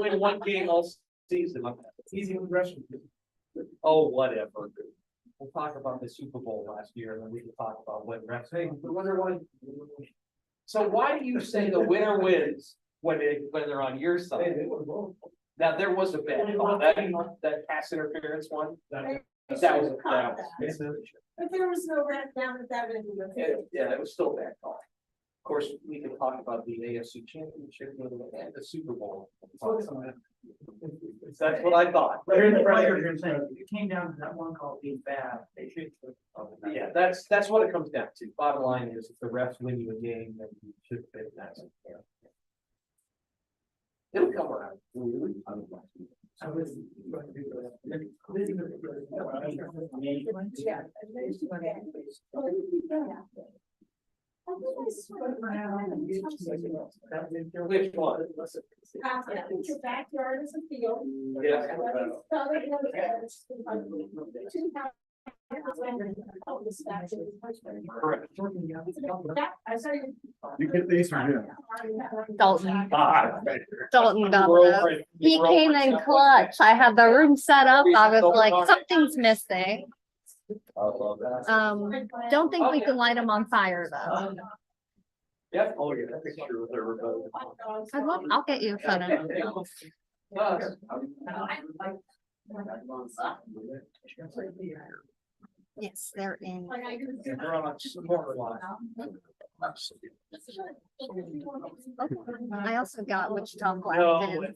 win one game all season. Easy progression. Oh, whatever. We'll talk about the Super Bowl last year, and then we can talk about what refs. Hey, the winner won. So why do you say the winner wins when they're on your side? Now, there was a bad call. That pass interference one. That was But there was no red down at that end of the field. Yeah, it was still a bad call. Of course, we can talk about the AFC Championship and the Super Bowl. That's what I thought. It came down to that one call being bad. They should. Yeah, that's what it comes down to. Bottom line is, if the refs win you a game, then you should fit that. It'll come around. I was. Which one? Your backyard is a field. Yeah. Correct. You get these from here. Dalton got those. He came in clutch. I had the room set up. I was like, something's missing. I love that. Don't think we can light them on fire though. Yep. Oh, yeah. That's true. I'll get you a photo. Yes, they're in. They're on a smaller line. I also got Wichita Black. No,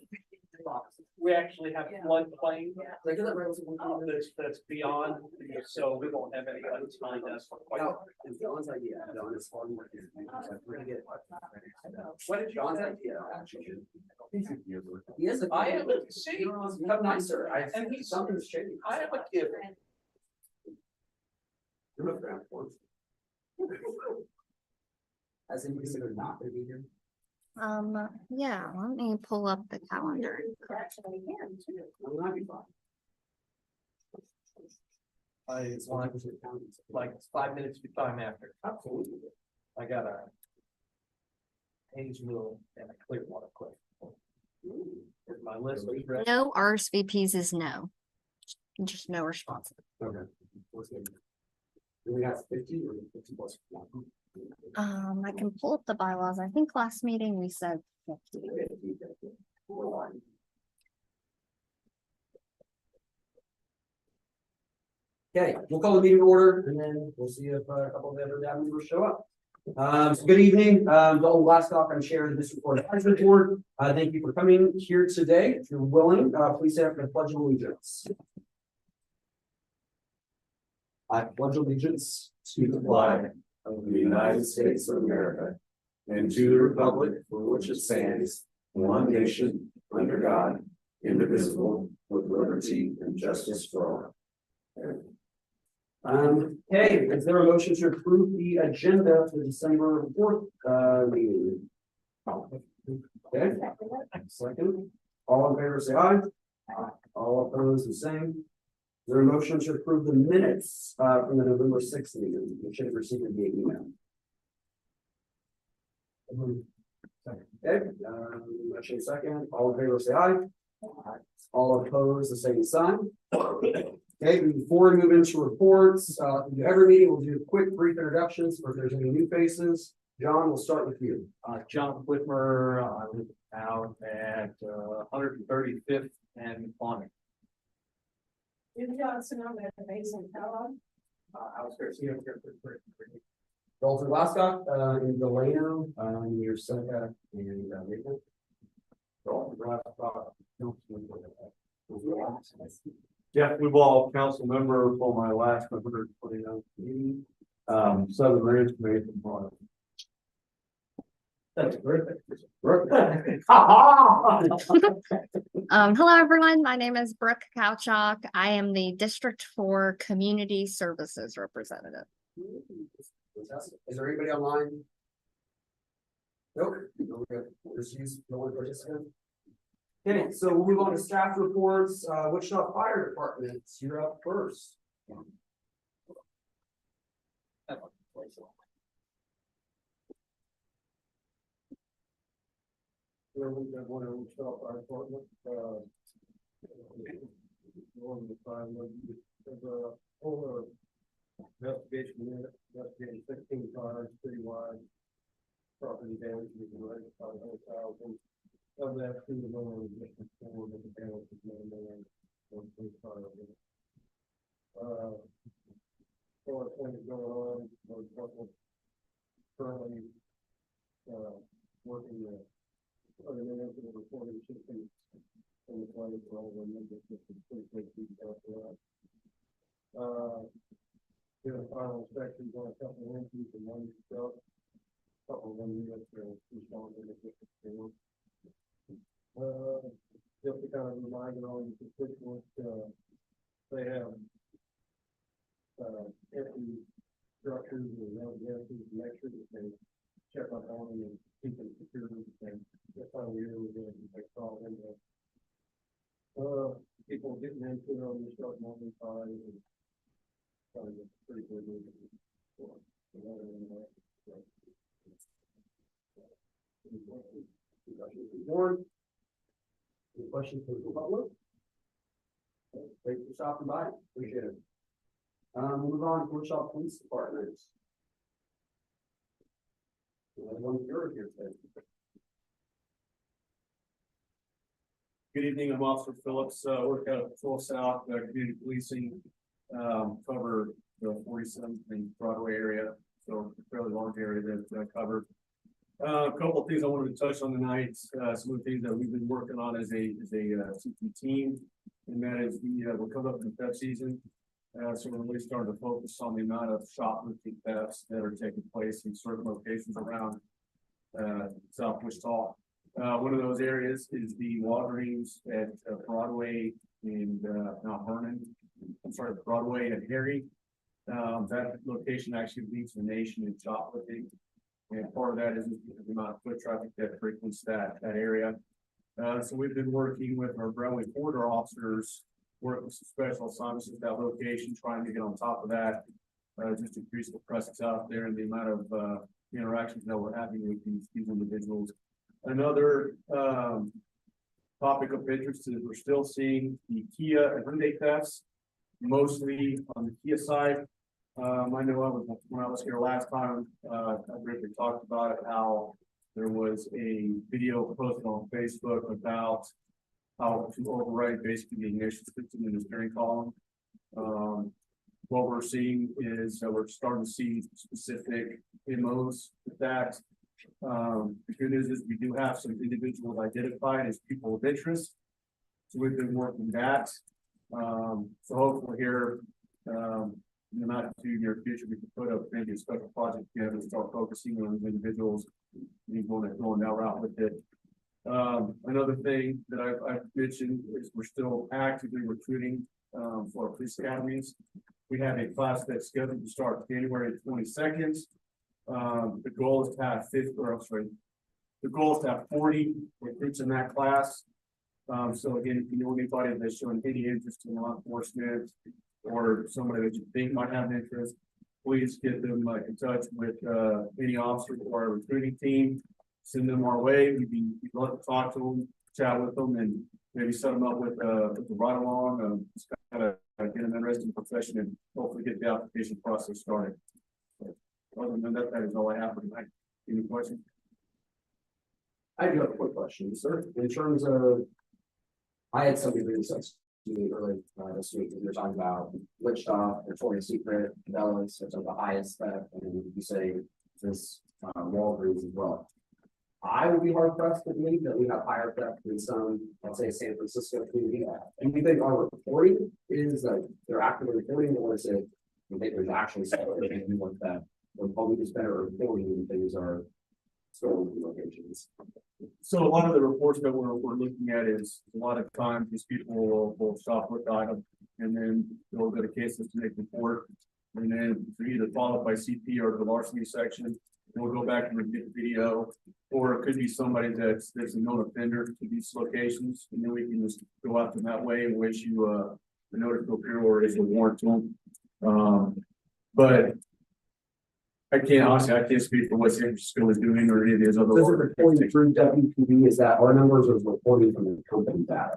we actually have floodplain. That's beyond, so we won't have anybody behind us for quite. What did John's idea? Yes, I have a, see, Come nicer. and he's, Something's changing. I have a kid. As in, you consider not to be here? Yeah, let me pull up the calendar. I'm not be fine. It's like 5 minutes before I'm after. Absolutely. I got a Hayesville and a Clearwater quick. My list was ready. No RSVPs is no. Just no response. Okay. Do we have 50 or 50 plus one? I can pull up the bylaws. I think last meeting we said 50. Okay, we'll call the meeting to order and then we'll see if a couple of the other DAB members show up. So good evening, Dalton Glasscock, I'm chair of the District Court Advisory Board. Thank you for coming here today. If you're willing, please stand for the Pledge of Allegiance. I pledge allegiance to the flag of the United States of America and to the republic for which it stands, one nation, under God, indivisible, with liberty and justice for all. Okay, is there a motion to approve the agenda for December 4th, meeting? Okay, second. All in favor, say aye. All opposed, the same. Is there a motion to approve the minutes from the November 6th meeting? You should have received it via email. Okay, motion second. All in favor, say aye. All opposed, the same sign. Okay, before we move into reports, every meeting we'll do quick brief introductions. If there's any new faces, John, we'll start with you. John Whitmer, I live out at 135th and Bonnie. Johnson on that Mason Kellogg. I was there, see, Dalton Glasscock, in Delano, near Seneca and Maple. Dalton Glasscock. Jeff Newball, council member for my last 129th meeting. Southern Ranch Committee from Florida. That's perfect. Hello, everyone. My name is Brooke Couchok. I am the District 4 Community Services Representative. Is there anybody online? Nope. No, we have just use no one participant. Okay, so we'll move on to staff reports. Wichita Fire Department, you're up first. Where we got one of them stop our apartment, one of the time, there's a whole investigation unit, investigating 16 cars citywide. Property damage, we can write $500,000. Of that, $2 million is for the damage is $1 million. So things going on, we're currently, working with other members of the reporting system in the planning for all of our members, which is pretty big detail for us. Doing final inspections on a couple of entries and one stuff, couple of them units are responding to different things. Just to kind of remind all the constituents, they have empty structures and residences, make sure that they check up on them and keep them secure. And that's how we're doing it. People getting into it on the start morning time and kind of pretty good. Board. Any questions for the public? Thanks for stopping by, appreciate it. Move on to Workshop Police Department. One here today. Good evening, I'm Officer Phillips, work out of Full South, community policing, cover the 47th and Broadway area, so a fairly large area that I covered. A couple of things I wanted to touch on tonight, some of the things that we've been working on as a CP team, and that is we're coming up in the theft season. So we're really starting to focus on the amount of shoplifting thefts that are taking place in certain locations around South Wichita. One of those areas is the Walgreens at Broadway and Mount Vernon. I'm sorry, Broadway and Harry. That location actually leads the nation in shoplifting. And part of that is the amount of foot traffic that frequents that area. So we've been working with our Broadway corridor officers, working with some special assignments at that location, trying to get on top of that, just to increase the presence out there and the amount of interactions that we're having with these individuals. Another topic of interest is we're still seeing the Kia and Hyundai thefts, mostly on the Kia side. I know when I was here last time, I briefly talked about it, how there was a video posted on Facebook about how to override basically the ignition system in the steering column. What we're seeing is that we're starting to see specific MOs with that. The good news is we do have some individuals identified as people of interest. So we've been working that. So hopefully here, in the not too near future, we can put up maybe a special project together and start focusing on individuals going that route with it. Another thing that I've mentioned is we're still actively recruiting for our police academies. We have a class that's scheduled to start January 22nd. The goal is to have 40 recruits in that class. So again, if you know anybody that's showing any interest in law enforcement or somebody that you think might have an interest, please get them in touch with any officer or our recruiting team. Send them our way. We'd love to talk to them, chat with them, and maybe set them up with the ride along, just kind of get them interested in the profession and hopefully get the application process started. Other than that, that is all I have for tonight. Any questions? I do have a quick question, sir. In terms of, I had somebody read this to me earlier this week, and you're talking about Wichita, Victoria's Secret, Cabela's, which are the highest theft, and you say this Walgreens as well. I would be hard pressed to believe that we have higher theft than some, let's say, San Francisco community. And we think our reporting is like they're actively reporting, or is it? We think there's actually something like that. We're probably just better reporting when things are stolen from locations. So a lot of the reports that we're looking at is a lot of times these people will shop with items and then they'll go to cases to make report. And then they're either followed by CP or the larceny section. We'll go back and review the video, or it could be somebody that's a known offender to these locations, and then we can just go out them that way and we'll issue the notice to appear or issue a warrant to them. But I can't, honestly, I can't speak for what San Francisco is doing or any of these other. This is reporting through WPD, is that our numbers or is reporting from the company data?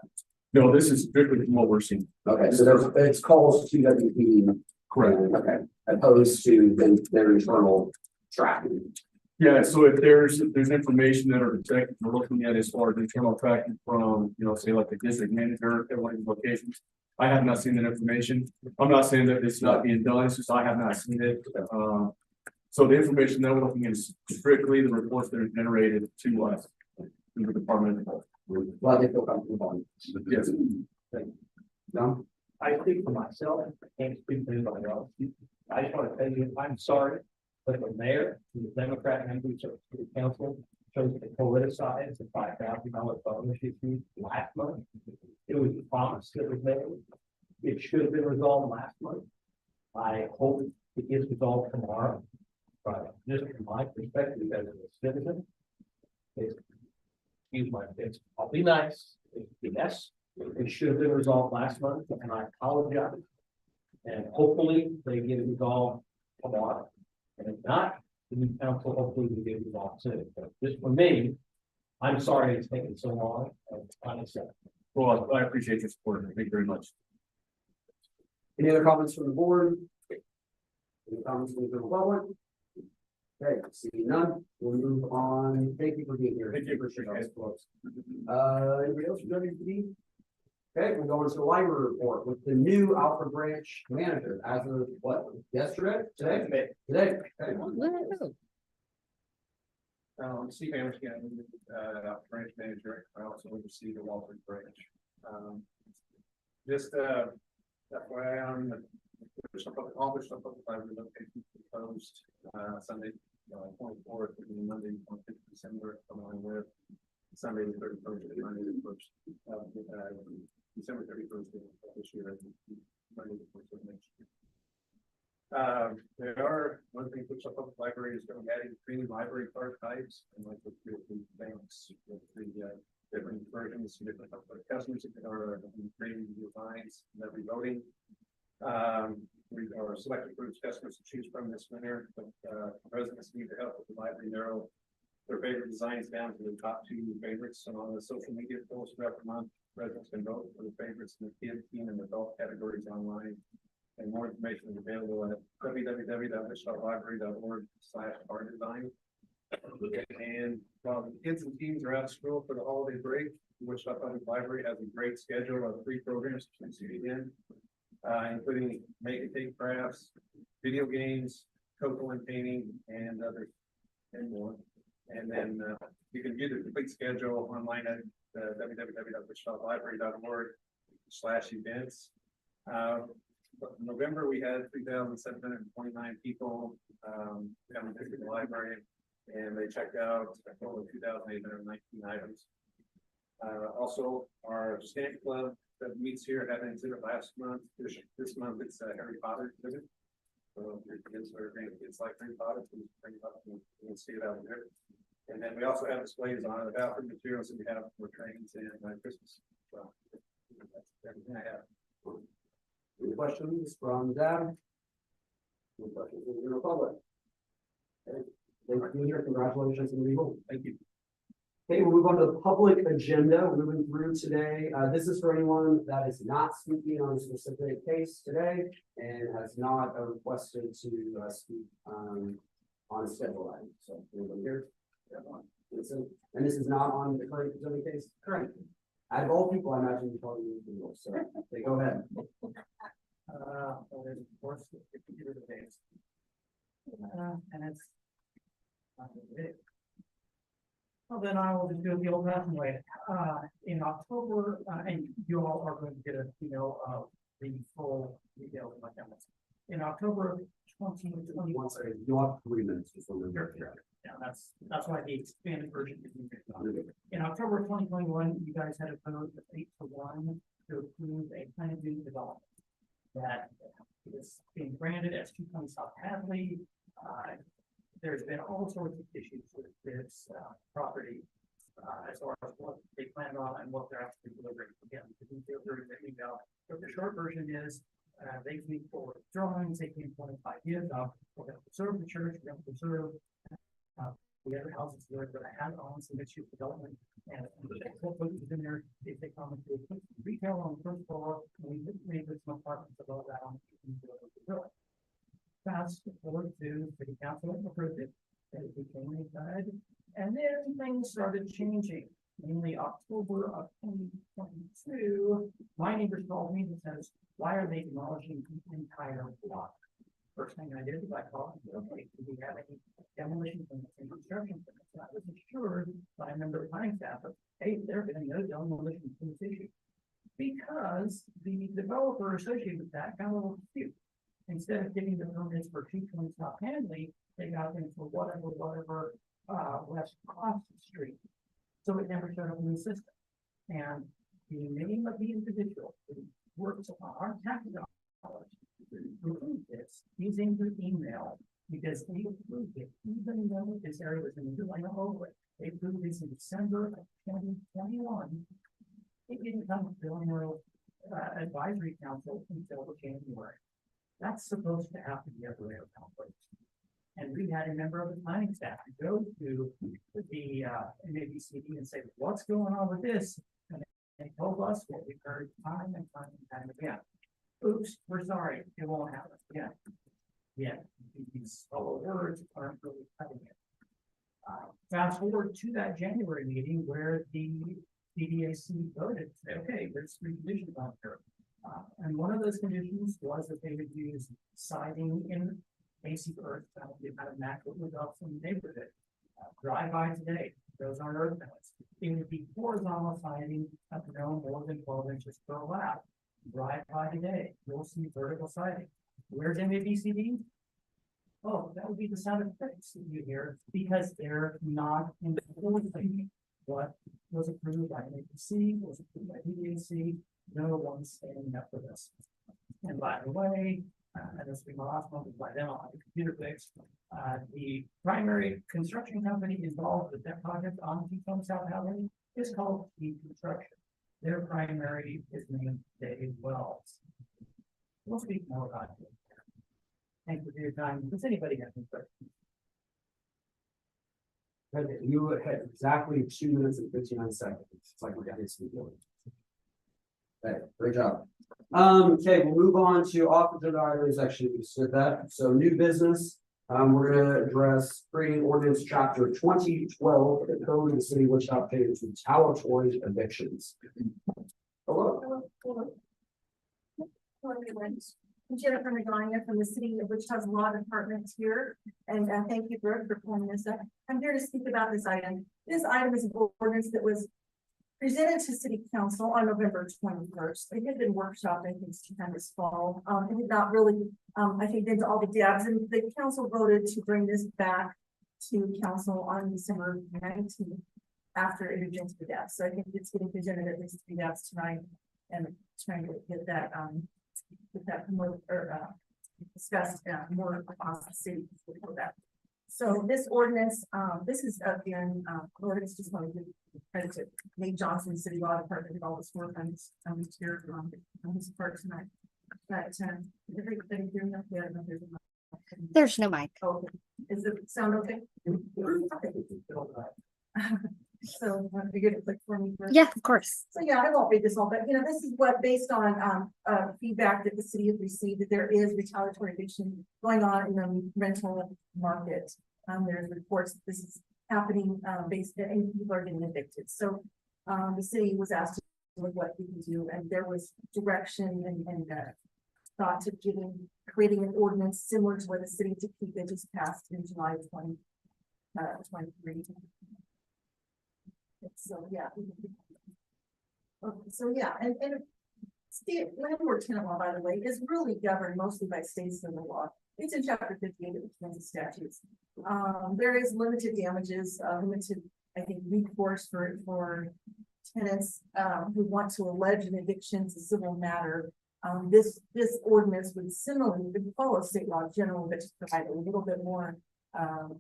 No, this is strictly from what we're seeing. Okay, so it's calls to WPD. Okay, opposed to their internal tracking. Yeah, so if there's information that are detected, we're looking at as far as internal tracking from, say like the district manager at one of these locations. I have not seen that information. I'm not saying that it's not being done, it's just I have not seen it. So the information that we're looking at is strictly the reports that are generated to us in the Department of Health. Well, they feel comfortable on. Yes. No? I speak for myself, I can't speak for anybody else. I just want to tell you, I'm sorry, but the mayor, the Democrat members of the council chose to politicize the $5,000 bonus issue last month. It was a promise that was made. It should have been resolved last month. I hope it gets resolved tomorrow. But just from my perspective as a citizen, it's, excuse my pitch, I'll be nice, yes, it should have been resolved last month, and I apologize. And hopefully they get it resolved tomorrow. And if not, the new council hopefully will get it resolved soon. But just for me, I'm sorry it's taken so long. Well, I appreciate your support. Thank you very much. Any other comments from the board? Any comments from the public? Okay, seeing none, we'll move on. Thank you for being here. Thank you. Appreciate it. Anybody else from WPD? Okay, we're going to the library report with the new Alfred Branch manager as of what, yesterday? Today? Okay. Woo. Steve Anderson, branch manager. I also oversee the Walford branch. Just FYI, I'm all stuff up by relocation proposed Sunday 24th and Monday 25th December, along with Sunday the 31st and Monday the 1st December 31st of this year and Monday the 1st of next year. There are one thing which the public library is going to add three library card types and like the banks with the different versions, different customers that are creating designs and every voting. We are selecting groups customers to choose from this winter, but residents need to help with the library narrow their favorite designs down to the top two favorites. So on the social media posts throughout the month, residents can vote for the favorites in the kid, teen, and adult categories online. And more information is available at www.wichitalibrary.org/card-design. And while the kids and teens are out of school for the holiday break, Wichita Public Library has a great schedule of 3 programs to participate in, including make and take crafts, video games, cocoa and painting, and other and more. And then you can view the complete schedule online at www.wichitalibrary.org/events. In November, we had 3,729 people coming to the library, and they checked out a total of 2,819 items. Also, our stamp club that meets here had an exhibit last month. This month, it's a Harry Potter exhibit. So your kids are great. It's like Harry Potter, please bring it up and you can see it out there. And then we also have displays on the bathroom materials that we have for trains and Christmas. So that's everything I have. Any questions from Deb? Any questions from the public? Okay. Thank you, here. Congratulations on the role. Thank you. Okay, we'll move on to the public agenda. We're moving through today. This is for anyone that is not speaking on a specific case today and has not requested to speak on a schedule item. So anybody here? And this is not on the current zoning case? Correct. Out of all people, I imagine you probably need to know, so okay, go ahead. And it's. Well, then I will just do it the old fashioned way. In October, and you all are going to get a of the full details of my comments. In October 2021. One second, you have 3 minutes before we're here. Yeah, that's why the expanded version is in October 2021, you guys had a vote of 8-1 to approve a plan of new development that is being granted as 220 South Hadley. There's been all sorts of issues with this property as far as what they plan on and what they're actually delivering. Again, the short version is they came forward drawings, they came 25 years of, we're going to preserve the church, we're gonna preserve. The other houses there that I had on some mixed use development. And what was in there, they come to put retail on the first floor, and we made some apartments above that on. The building. Fast forward to city council approved it, and it became a guide, and then things started changing. Mainly October of 2022, my neighbors called me and says, why are they demolishing the entire block? First thing I did was I called and said, okay, do we have any demolition permits and construction permits? And I was assured by a member of planning staff that, hey, they're getting no demolition permits issued. Because the developer associated with that got a little confused. Instead of getting the permits for 220 South Hadley, they got them for whatever, West Cross Street. So it never showed up in the system. And the name of the individual who works on our tax dollars approved this using the email, because they approved it, even though this area was in the Delano overlay. They approved this in December of 2021. It didn't come to the Delano Advisory Council until January. That's supposed to happen the other way around. And we had a member of the planning staff go to the NABCD and say, what's going on with this? And they told us what we heard time and time and time again. Oops, we're sorry, it won't happen again. Yeah, these hollow words aren't really cutting it. Fast forward to that January meeting where the CDAC voted to say, okay, there's 3 conditions on here. And one of those conditions was that they would use siding in AC earth, that would be kind of natural results in the neighborhood. Drive by today, those aren't earth pellets. It would be horizontal siding of no more than 12 inches per lap. Drive by today, you'll see vertical siding. Where's NABCD? Oh, that would be the sound effects that you hear, because they're not enforcing what was approved by NABC, was approved by DDAC. No one's standing up for this. And by the way, and this will be my last one, by then I'll have a computer fix. The primary construction company involved with that project on Keystone South Hadley is called Key Construction. Their primary is named Dave Wells. We'll speak more about it. Thank you for your time. Does anybody have any questions? You had exactly 2 minutes and 59 seconds. It's like we're getting some going. Okay, great job. Okay, we'll move on to off agenda items. Actually, we said that. So new business. We're gonna address creating ordinance chapter 2012, the code of the city of Wichita pertaining to retaliatory evictions. Hello. Hello, everyone. I'm Jennifer Magana from the city of Wichita's Law Department here, and thank you, Brooke, for pulling this up. I'm here to speak about this item. This item is an ordinance that was presented to city council on November 21st. It had been workshopped, I think, sometime this fall. It did not really, I think, into all the depths, and the council voted to bring this back to council on December 19th after it had been to the depths. So I think it's getting presented at least to the depths tonight, and trying to get that more discussed more across the city before that. So this ordinance, this is again, ordinance, just want to give credit to Nate Johnson, City Law Department, and all this work on this here on his part tonight. But everybody doing that? Yeah, no, There's no mic. oh, is it sound okay? So want to get it quick for me? First? Yeah, of course. So yeah, I won't read this all, but this is what, based on feedback that the city has received, that there is retaliatory eviction going on in the rental market. There's reports that this is happening based and people are getting evicted. So the city was asked to look what we can do, and there was direction and thought to creating an ordinance similar to what the city of Topeka just passed in July 2023. So yeah. Okay, so yeah, and state landlord tenant law, by the way, is really governed mostly by state civil law. It's in chapter 58 of the Kansas statutes. There is limited damages, limited, I think, recourse for tenants who want to allege an eviction as a civil matter. This ordinance would similarly follow state law general, but just provide a little bit more of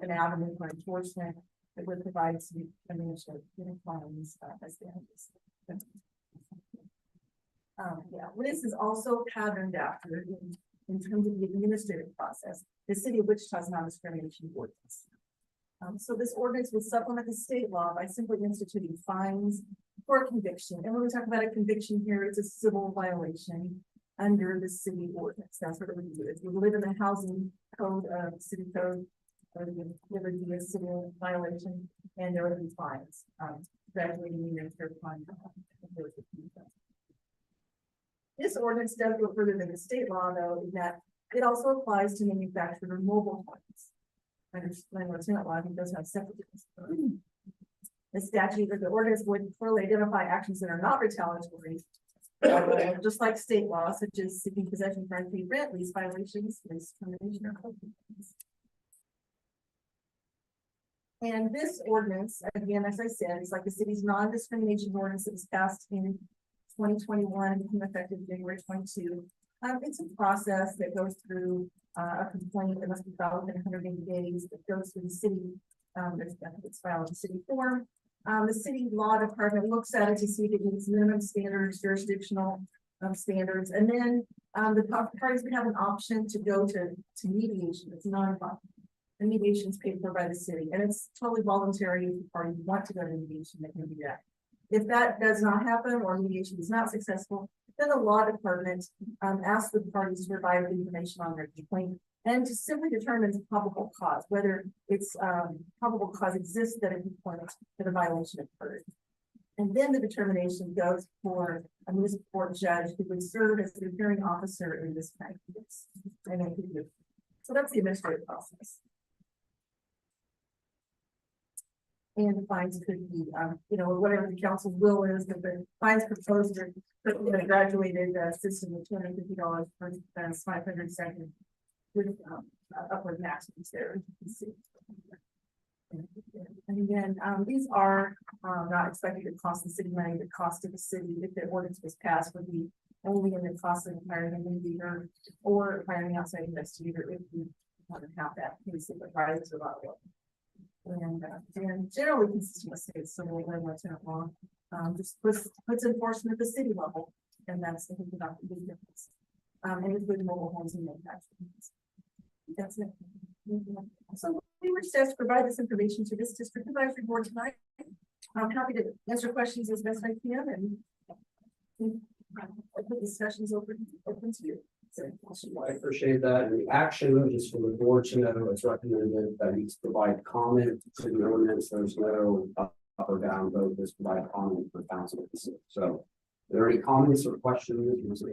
an avenue for enforcement. It would provide some financial fines as damages. Yeah, this is also patterned after in terms of the administrative process, the city of Wichita's non-discrimination ordinance. So this ordinance will supplement the state law by simply instituting fines for conviction. And when we talk about a conviction here, it's a civil violation under the city ordinance. That's what it would do. If you live in the housing code, city code, there would be a civil violation and there would be fines. Graduating in their fine. This ordinance does go further than the state law, though, in that it also applies to manufactured or mobile homes. Under landlord tenant law, it does have separate. The statute of the ordinance would clearly identify actions that are not retaliatory. Just like state law, such as seeking possession for unpaid rent, lease violations, lease termination, or complaints. And this ordinance, again, as I said, is like the city's non-discrimination ordinance that was passed in 2021 and became effective January 22. It's a process that goes through a complaint that must be filed within 180 days. It goes through the city. It's filed in city form. The city law department looks at it to see if it meets minimum standards, jurisdictional standards, and then the parties would have an option to go to mediation. It's non-binding. The mediation is paid for by the city, and it's totally voluntary. If the parties want to go to mediation, they can do that. If that does not happen or mediation is not successful, then the law department asks the parties to provide information on their complaint and to simply determine the probable cause, whether it's probable cause exists that a complaint that a violation occurred. And then the determination goes for a municipal court judge who would serve as the hearing officer in this kind of case. So that's the administrative process. And the fines could be, whatever the council's will is, but the fines proposed are a graduated system of $250 per offense, 500 second, with upward maximums there. You can see. And again, these are not expected to cost the city money. The cost of the city, if the ordinance was passed, would be only in the cost of hiring a mediator or hiring an outside investigator if we want to have that case of the prices of our law. And generally consistent with state civil landlord tenant law, just puts enforcement at the city level, and that's the thing about the big difference. And including mobile homes and manufacturing. That's it. So we were just asked to provide this information to this district advisory board tonight. I'm happy to answer questions as best I can, and I'll put discussions open to you. I appreciate that. And the action, just for the board to know, it's recommended that we provide comment to the ordinance. There's no up or down vote, just provide comment for council. So, are there any comments or questions? Has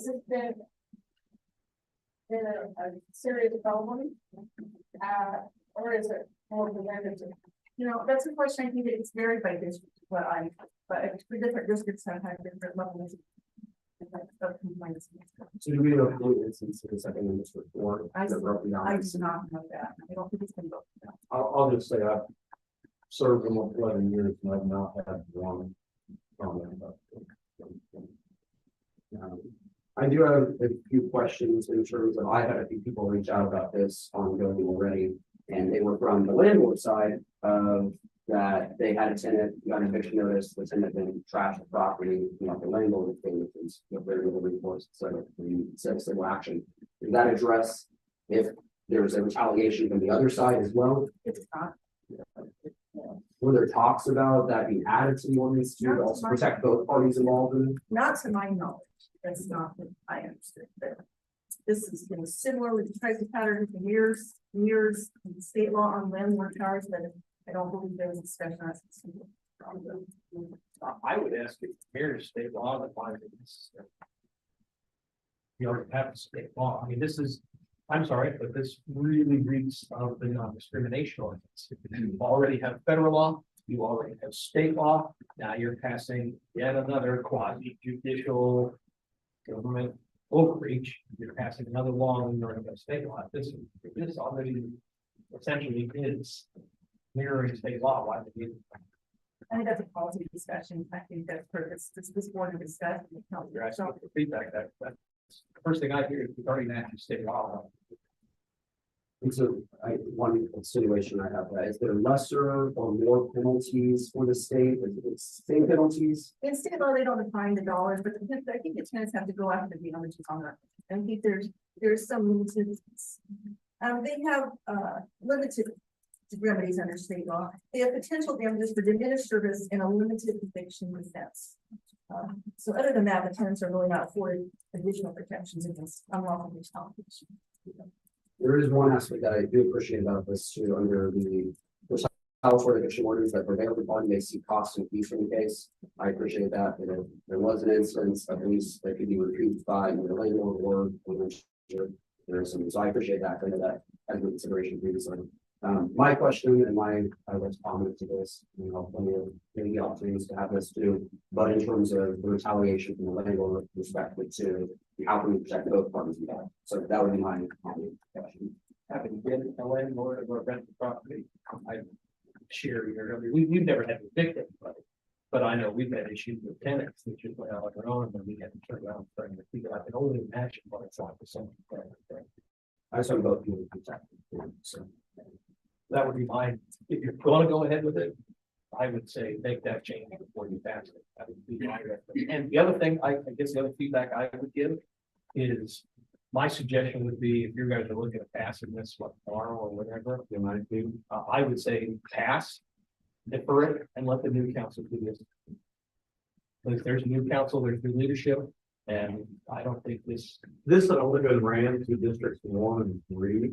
it been a serious problem? Or is it more preventive? That's a question I think it's varied by district, but for different districts have had different levels of complaints. So do we know how many instances have been in this report? I do not know that. I don't think it's been both. I'll just say I've served them 11 years and I've not had one comment about it. I do have a few questions in terms of, I had a few people reach out about this ongoing already, and they were from the landlord side of that they had a tenant, got an eviction notice, the tenant then trashed the property, the landlord thing, which is very little recourse, so we said civil action. Does that address if there's a retaliation from the other side as well? It's not. Were there talks about that being added to the ordinance to also protect both parties involved in it? Not to my knowledge. That's not what I understood. But this has been similar with the pattern for years, in state law on landlord powers, but I don't believe there was a discussion on it. I would ask if here's state law that applies to this. You already have the state law. I mean, this is, I'm sorry, but this really reeks of the non-discrimination ordinance. You already have federal law, you already have state law. Now you're passing yet another quasi judicial government overreach. You're passing another law in your state law. This already essentially is mirroring state law. Why would you? I think that's a policy discussion. I think that's for this board to discuss. You're asking for feedback. That's the first thing I hear is regarding that state law. And so one situation I have, is there lesser or more penalties for the state? Is it same penalties? In state law, they don't define the dollars, but I think the tenants have to go after the damages on that. I think there's some limited. They have, limited remedies under state law. They have potential damages for diminished service and a limited eviction defense. So other than that, the tenants are really not afforded additional protections against unlawful disposition. There is one aspect that I do appreciate about this too, under the California eviction orders that prevailing upon may see costs and fees from the case. I appreciate that, you know, there was an instance of lease that could be recouped by the landlord or there is some, so I appreciate that, I know that as a consideration previously. My question and my, I was comment to this, you know, when you're getting the opportunities to have this too, but in terms of the retaliation from the landlord with respect to how can we protect both parties of that? So that would be my comment. Happy to get a landlord or rent the property. I share your, we've never had to evict anybody. But I know we've had issues with tenants, which is went out on their own, and we had to turn around and trying to figure out, I can only imagine what it's like for someone. I saw both people protected, so. That would be mine. If you're gonna go ahead with it, I would say make that change before you pass it. That would be my recommendation. And the other thing, I guess the other feedback I would give is, my suggestion would be, if you guys are looking at passing this, what, tomorrow or whatever, you might do, I would say pass, defer it, and let the new council do this. But if there's a new council, there's new leadership, and I don't think this. This had only been ran to districts 1 and 3.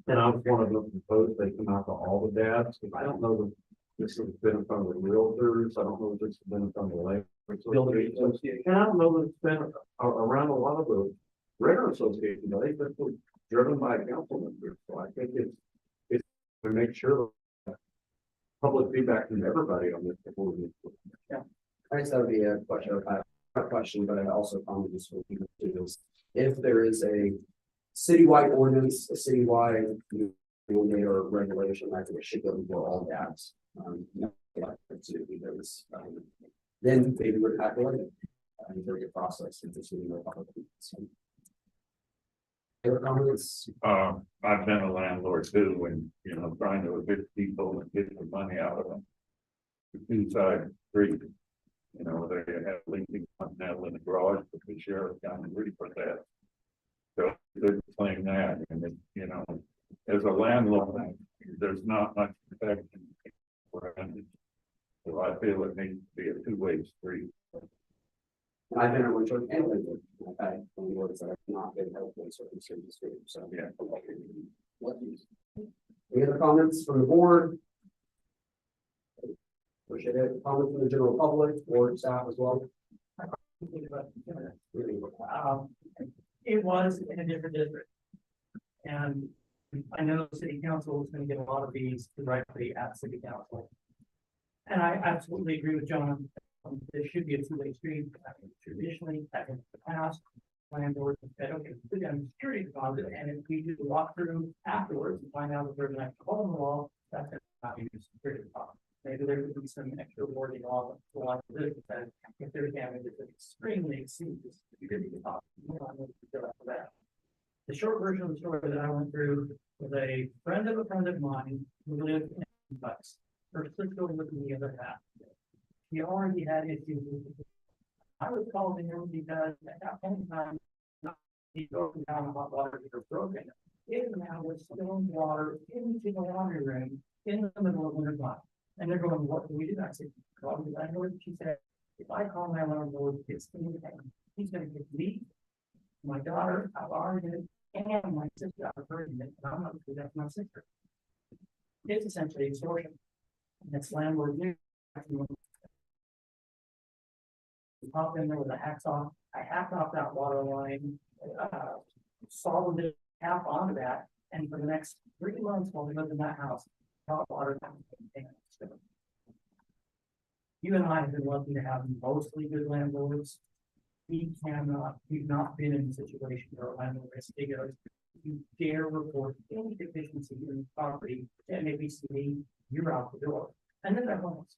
And I was one of them proposed, they come out to all the dads, I don't know that this has been from the realtors, I don't know if this has been from the labor association. And I don't know that it's been around a lot of the renter associations, they've been driven by council members, so I think it's to make sure public feedback from everybody on this before we. I guess that would be a question, not a question, but I also comment just for people to do is, if there is a citywide ordinance, a citywide mandate or regulation, I think it should go before all dads. Then maybe we're calculating and there's a process and just no public. Other comments? I've been a landlord too, and you know, trying to evict people and get the money out of them. The two side street, you know, they have leaking Continental in the garage, but the sheriff got ready for that. So they're playing that, and it, you know, as a landlord, there's not much protection for it. So I feel it needs to be a two-way street. I've been a winter and winter. I've had landlords that have not been helpful in certain cities, so yeah. Any other comments from the board? Appreciate it. Comments from the general public or staff as well? It was in a different district. And I know the city council is gonna get a lot of these directly at city council. And I absolutely agree with John. There should be a two-way street. I mean, traditionally, back in the past, landlords said, okay, put down a security deposit, and if we do the walkthrough afterwards and find out that there's an extra hole in the wall, that's not use security deposit. Maybe there could be some extra wording on the line of this that if there's damage, it's extremely exceeds security deposit. The short version of the story that I went through was a friend of mine who lived in Bucks. Her sister lived in the other half. He already had issues with it. I was calling him because at that point in time, he broke down hot water heater broken. It now was spilling water into the laundry room in the middle of winter time. And they're going, what do we do? I said, call the landlord. She said, if I call my landlord, it's anything. He's gonna get me, my daughter, I've already, and my sister, I've heard it, and I'm not gonna that's my sister. It's essentially extortion. And it's landlord. Pop in there with a hacksaw. I hacked off that water line, solid it half onto that, and for the next 3 months while we lived in that house, hot water. You and I have been lucky to have mostly good landlords. We've not been in a situation where a landlord is bigger. You dare report any deficiency in the property at ABC, you're out the door. And then that was.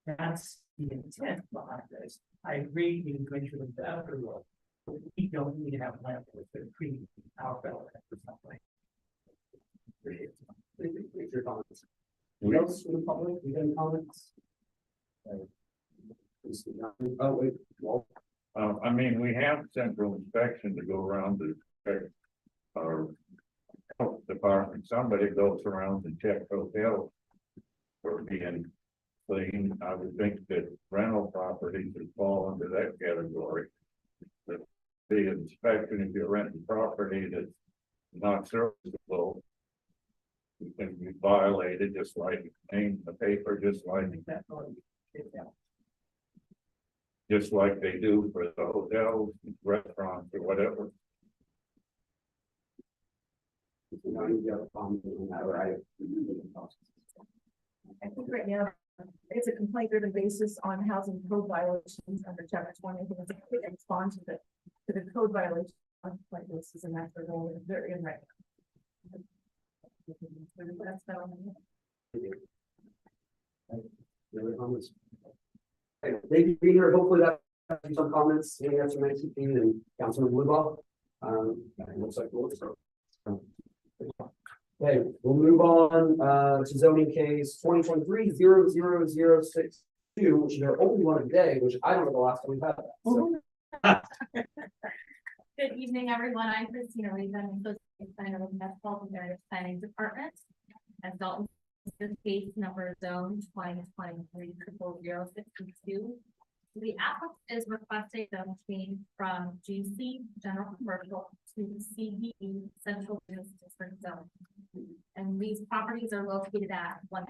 That's the intent behind this. I agree, you need to make sure that better work. We don't need to have landlords that treat our fellow or something. public, you got any comments? Oh, wait, well, I mean, we have central inspection to go around to check our health department. Somebody goes around and check hotels for being clean. I would think that rental properties would fall under that category. But the inspection, if you're renting property that's not serviceable, you can be violated, just like name in the paper, just like they do for the hotels, restaurants, or whatever. you got a comment on that, right? I think right now, it's a complaint driven basis on housing code violations under chapter 20. I think it's a quick response to the code violation on complaint basis, and that's the role that they're in right now. That's that one. Any other comments? Okay, thank you for being here. Hopefully that has some comments, any answer, Nancy, and Councilman Blueball. It looks like we'll start. Okay, we'll move on to zoning case 2023-00062, which is our only one of the day, which I don't know the last time we've had that. So, Good evening, everyone. I'm Christina Reed. I'm Associate Planner with Metropolitan Area Planning Department. As Dalton, this case number zone 2023-00062. The applicant is requesting zone change from GC General Commercial to CBE Central Business District Zone. And these properties are located at 1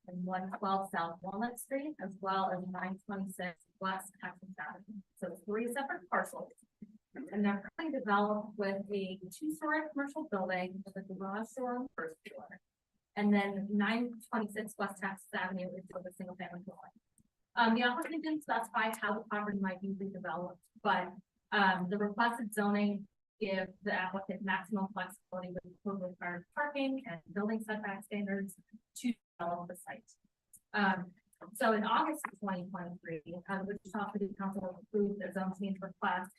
and 112 South Walnut Street, as well as 926 West Texas Avenue. So 3 separate parcels. And they're currently developed with a 2-story commercial building with a garage door on the first floor. And then 926 West Texas Avenue is with a single family dwelling. The applicant didn't specify how the property might be redeveloped, but the requested zoning gives the applicant maximum flexibility with code required parking and building setback standards to develop the site. So in August of 2023, the Wichita City Council approved the zone change request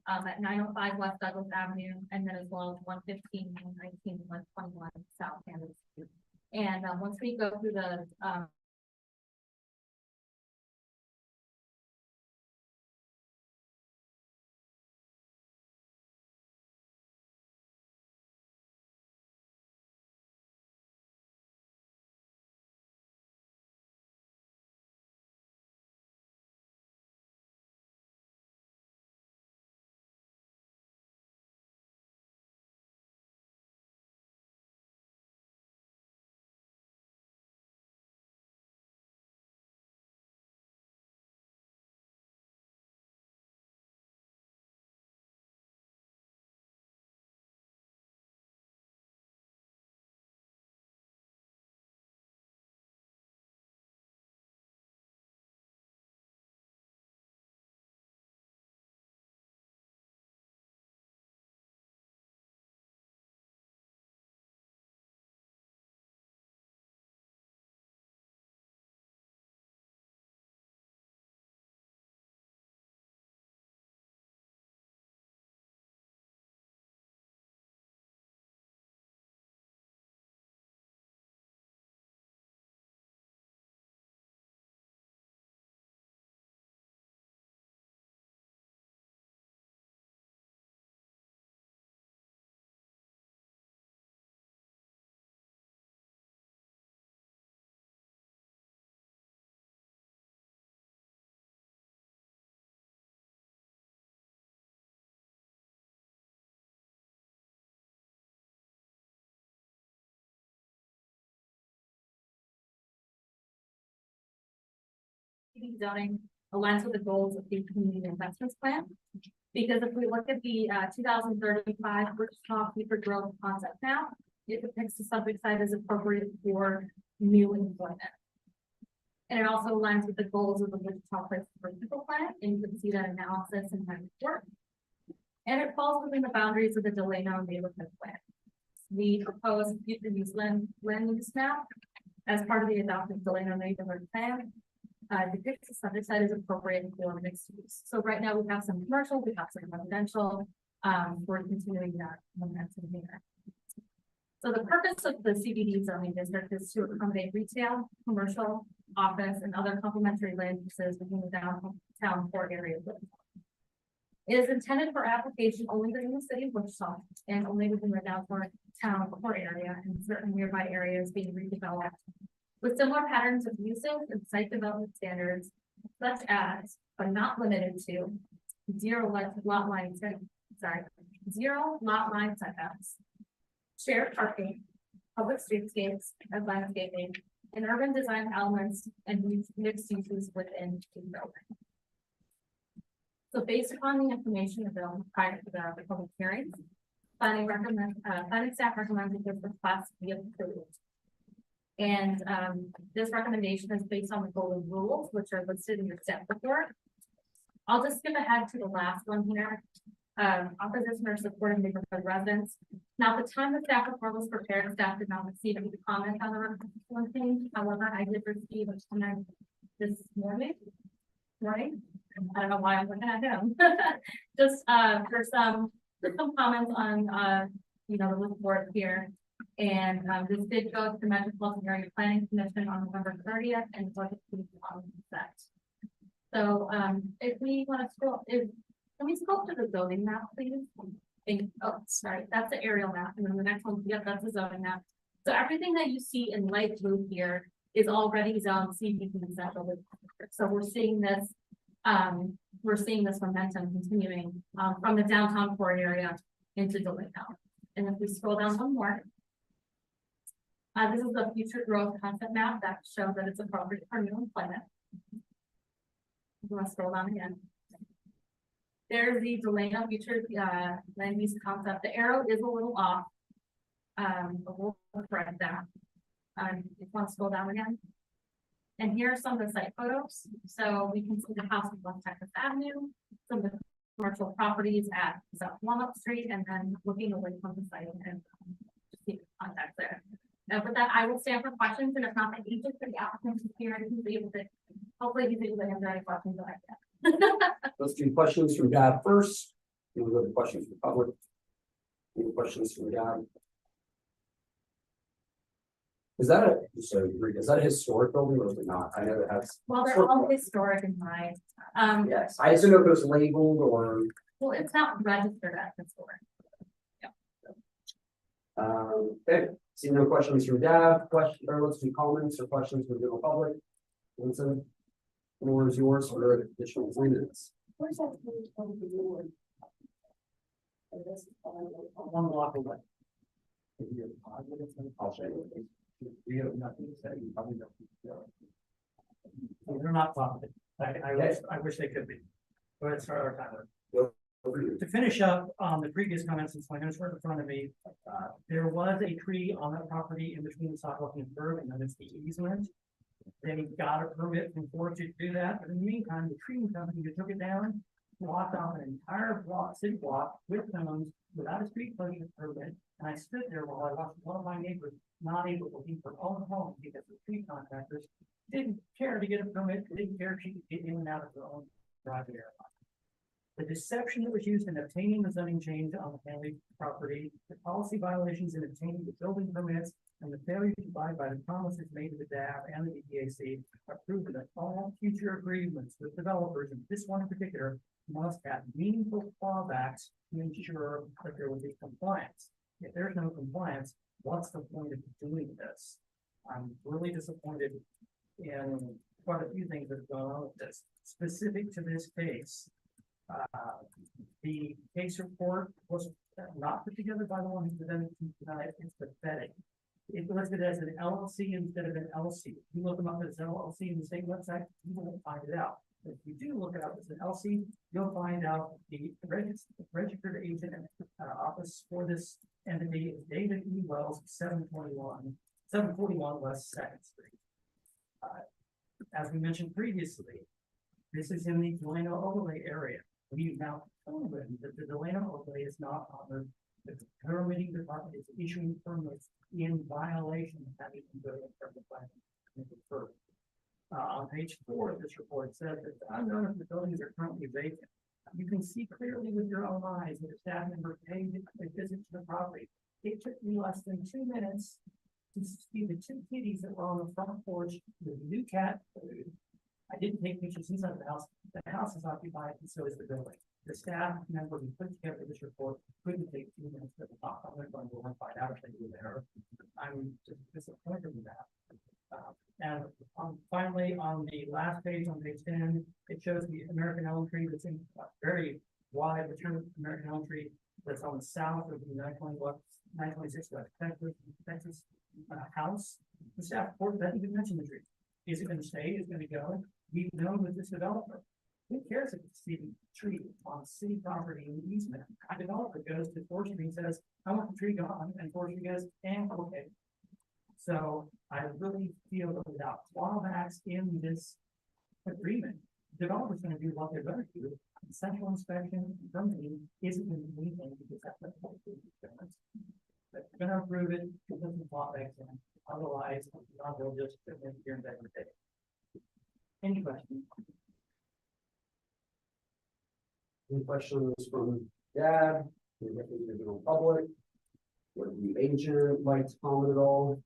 at 905 West Douglas Avenue, and then as well as 115, 119, 121 South Hammond Street. And once we go through the zoning aligns with the goals of the community investments plan. Because if we look at the 2035 Wichita Future Growth Concept Map, it depicts the subject site as appropriate for new employment. And it also aligns with the goals of the Wichita Place for People Plan, and you can see that analysis in my report. And it falls within the boundaries of the Delano neighborhood plan. We propose future use land use map as part of the adopted Delano neighborhood plan. Depicts the subject site as appropriate for mixed use. So right now we have some commercial, we have some residential. We're continuing that momentum here. So the purpose of the CBD zoning district is to accommodate retail, commercial, office, and other complementary land uses within the downtown core area. It is intended for application only within the city of Wichita and only within the downtown core area and certain nearby areas being redeveloped with similar patterns of uses and site development standards such as, but not limited to, zero lot line setbacks, shared parking, public streetscapes and landscaping, and urban design elements and mixed uses within the building. So based upon the information available prior to the public hearing, planning staff recommends that this request be approved. And this recommendation is based on the golden rules, which are listed in your staff report. I'll just skip ahead to the last one here. Opposition or supporting neighborhood residents. Now, at the time the staff report was prepared, staff did not receive any comment on the recommendation change. However, I did receive a comment this morning. Right? I don't know why I'm looking at him. Just for some comments on the report here. And this did go to the Metropolitan Area Planning Commission on November 30th and was approved on that. So if we want to scroll, can we scroll to the zoning map, please? Oh, sorry, that's the aerial map. And then the next one, yep, that's the zoning map. So everything that you see in light blue here is already zoned CBD central district. So we're seeing this momentum continuing from the downtown core area into Delano. And if we scroll down one more, this is the future growth concept map that shows that it's appropriate for new employment. You want to scroll down again. There's the Delano future land use concept. The arrow is a little off. But we'll correct that. If you want to scroll down again. And here are some of the site photos. So we can see the house on West Texas Avenue, some of the commercial properties at South Walnut Street, and then looking away from the site and just keep contact there. Now, with that, I will stand for questions, and if not, the agent for the applicant is here, and he's able to, hopefully he's able to answer any questions that I can. Let's do questions from Gab first. We'll go to questions from the public. Any questions from Gab? Is that a historic building or is it not? I know it has. Well, they're all historic in mind. Yes, I just don't know if it was labeled or. Well, it's not registered as historic. Okay, see no questions from Dab, let's do comments or questions from the general public. Vincent, the floor is yours for additional 3 minutes. One block away. I'll show you. We have nothing to say. You probably don't. They're not profit. I wish they could be. Go ahead, start our timer. To finish up on the previous comments, since my notes were in front of me, there was a tree on that property in between the sidewalk and the curb, and then it's the easement. They got a permit from Forestry to do that, but in the meantime, the tree company who took it down blocked off an entire city block with cones without a street closure permit. And I stood there while I watched one of my neighbors not able to leave her own home because the tree contractors didn't care to get a permit, didn't care if she could get in and out of her own driveway area. The deception that was used in obtaining the zoning change on the family property, the policy violations in obtaining the building permits, and the failure to abide by the promises made to the DAB and the DPAC are proven that all future agreements with developers, and this one in particular, must have meaningful clawbacks to ensure that there will be compliance. If there's no compliance, what's the point of doing this? I'm really disappointed in quite a few things that have gone on with this. Specific to this case, the case report was not put together by the one who presented tonight. It's pathetic. It's listed as an LLC instead of an LC. If you look them up as an LLC in the state website, you won't find it out. If you do look it up as an LC, you'll find out the registered agent office for this entity is David E. Wells, 741 West 2nd Street. As we mentioned previously, this is in the Delano overlay area. We've now proven that the Delano overlay is not on the permitting department is issuing permits in violation of having to go in front of the planning. On page 4 of this report says that unknown if the buildings are currently vacant. You can see clearly with your own eyes that a staff member paid a visit to the property. it took me less than 2 minutes to see the two kitties that were on the front porch with new cat food. I didn't take pictures inside the house. The house is occupied, and so is the building. The staff member who put together this report couldn't take 2 minutes to talk. I'm going to go and find out if they were there. I'm just disappointed with that. And finally, on the last page, on page 10, it shows the American elm tree that's in a very wide return American elm tree that's on the south of the 926 West Texas house. The staff report doesn't even mention the tree. Is it going to stay? Is it going to go? We've known with this developer. Who cares if it's the tree on city property in the easement? A developer goes to forestry and says, I want the tree gone, and forestry goes, okay. So I really feel that without clawbacks in this agreement, developers gonna do what they're gonna do. Central inspection, permitting isn't gonna do anything because that's what difference. But we're gonna approve it, because the clawbacks in, otherwise, they'll just sit in here and beg and take. Any questions? Any questions from Dad? Any questions from the general public? Would the agent like to comment at all?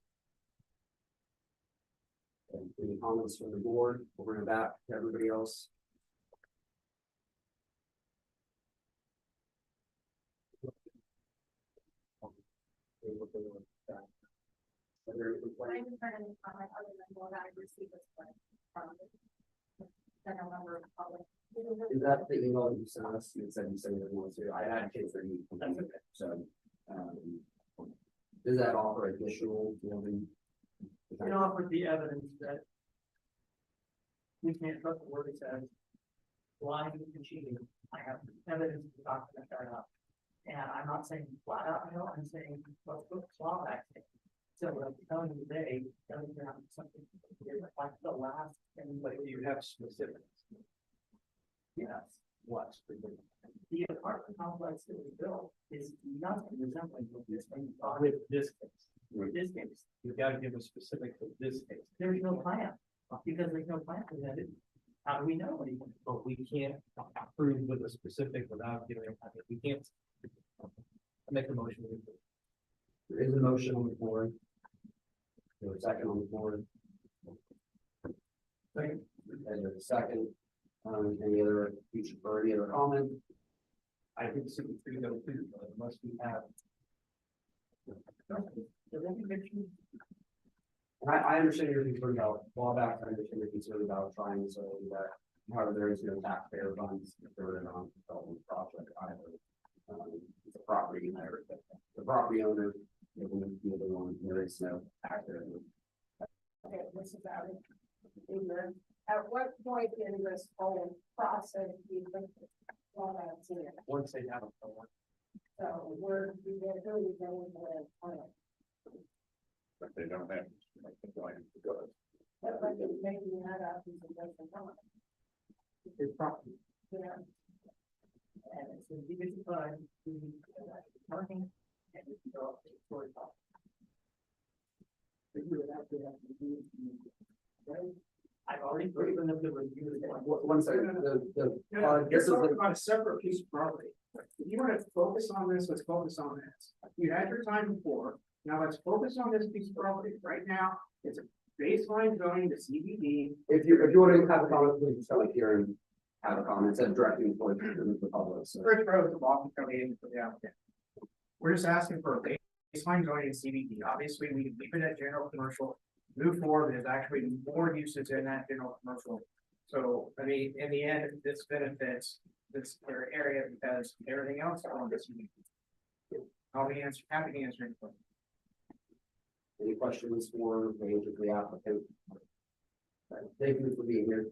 And any comments from the board? We'll bring it back to everybody else. I haven't heard any comment other than what I received this from the general member of the public. Is that the email that you sent us? You said you didn't want to. I had kids that you. So, does that offer additional? It offered the evidence that we can't trust the word it says. Lying and cheating. I have evidence to document that up. And I'm not saying flat out, no, I'm saying, let's put clawback. So what I'm telling you today, doesn't have something like the last, and But you have specifics. yes. What? The apartment complex that we built is nothing resembling what this thing. With this case, With this case, you've got to give a specific of this case, there's no plan, because there's no plan presented. How do we know anything? but we can't approve with a specific without giving, we can't. Make a motion. There is a motion on the board. There's a second on the board. Second. And there's a second. Any other future or any other comment? I think the city tree go too, but unless we have. And I understand your concern about clawback. I understand your concern about trying so that, however, there is no taxpayer funds if they're in a development project either. It's a property owner, the property owner, will be the one, there is no taxpayer. Okay, this is out of. At what point in this whole process do you think clawbacks in? Once they have a plan. So we're really going to plan. But they don't have. To go. But like it's making that up as it doesn't come. It's property. Yeah. And it's going to be defined to parking and it's developed for it. I've already given them the review. One second, You're talking about a separate piece of property. If you want to focus on this, let's focus on this. You had your time before, now let's focus on this piece of property. Right now, it's a baseline zoning to CBD. if you want to have a comment, please just come up here and have a comment, instead of directing towards the public, so. Rich Rose, the Boston County agent for the applicant. We're just asking for a baseline zoning in CBD. Obviously, we can leave it at general commercial, move forward, there's actually more uses in that general commercial. So, I mean, in the end, this benefits this area because everything else on this. I'll be happy to answer any questions. Any questions for the applicant? Thank you for being here.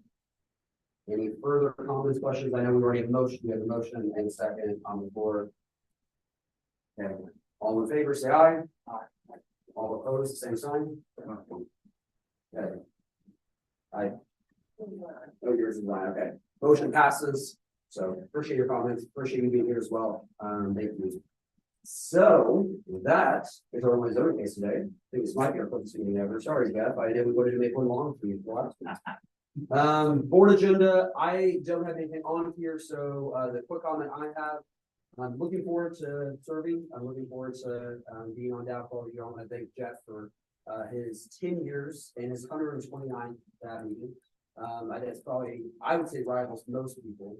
Any further comments, questions? I know we already have motion, we have a motion and a second on the board. Okay, all in favor, say aye. Aye. All opposed, same sign. Okay. Oh, yours is aye, okay. Motion passes. So appreciate your comments, appreciate you being here as well. Thank you. So with that is our only zoning case today. I think this might be our quickest meeting ever. Sorry, Beth, I didn't want to make one long for you. Board agenda, I don't have anything on here, so the quick comment I have. I'm looking forward to serving. I'm looking forward to, being on Downfall. I want to thank Jeff for, his 10 years and his 129th meeting. I think it's probably, I would say rivals most people,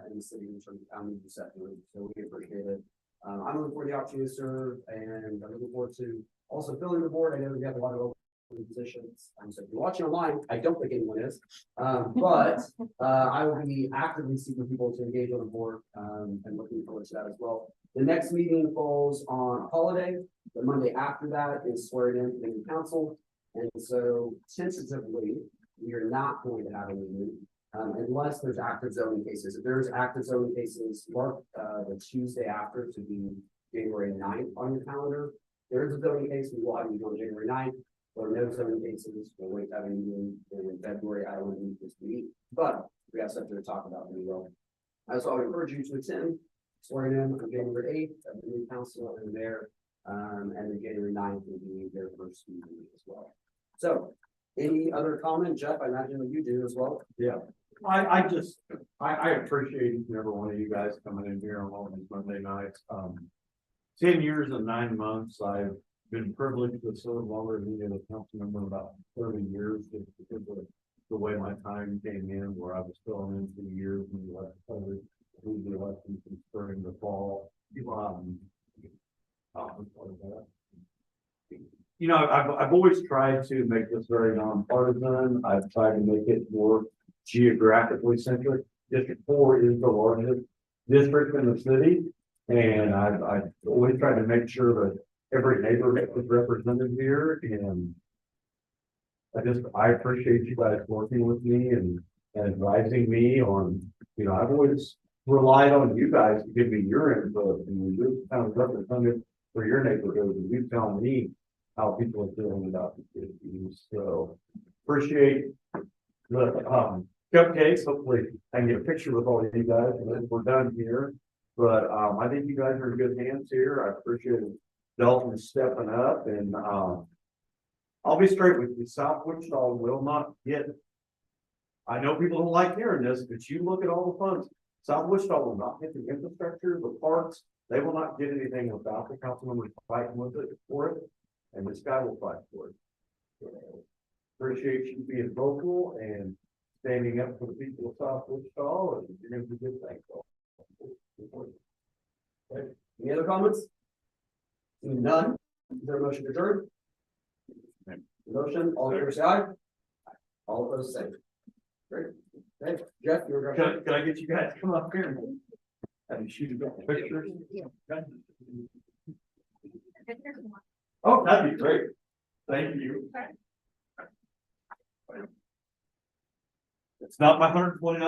in the city in terms of how many you set through, so we appreciate it. I'm looking for the opportunity to serve, and I'm looking forward to also filling the board. I know we have a lot of open positions. So if you're watching online, I don't think anyone is. But I will be actively seeking people to engage on the board, and looking forward to that as well. The next meeting falls on a holiday. The Monday after that is swearing in the new council. And so tentatively, we are not going to have a meeting, unless there's active zoning cases. If there's active zoning cases, mark the Tuesday after to be January 9th on your calendar. There is a zoning case, we will have a meeting on January 9th. There are no zoning cases, we'll wait to have a meeting in February. I don't want to meet this week, but we have something to talk about, we will. So I would encourage you to attend, swearing in on January 8th of the new council and there, and then January 9th will be their first meeting as well. So, any other comment, Jeff? I imagine that you do as well. Yeah, I appreciate each and every one of you guys coming in here on all these Monday nights. 10 years and 9 months, I've been privileged to serve longer than any other council member, about 30 years, just because of the way my time came in, where I was filling in for the years when the election, the elections in spring, the fall. You know, I've always tried to make this very nonpartisan. I've tried to make it more geographically centric. District 4 is the largest district in the city. And I've always tried to make sure that every neighborhood is represented here. And I appreciate you guys working with me and advising me on, you know, I've always relied on you guys to give me your input, and you're kind of representative for your neighborhood, and you tell me how people are feeling about the issues. So appreciate the cupcakes. Hopefully I can get a picture with all of you guys and then we're done here. But I think you guys are in good hands here. I appreciate Dalton stepping up, and I'll be straight with you. South Wichita will not get. I know people don't like hearing this, but you look at all the funds. South Wichita will not get the infrastructure, the parks. They will not get anything without the council members fighting with it for it, and this guy will fight for it. So, appreciate you being vocal and standing up for the people of South Wichita, and you're going to do good things. Okay. Any other comments? Seeing none, is there a motion to adjourn? Motion, all in favor say aye. All opposed say. Great. Okay, Jeff, you're. Can I get you guys to come up here and shoot a picture? Oh, that'd be great. Thank you. It's not my 129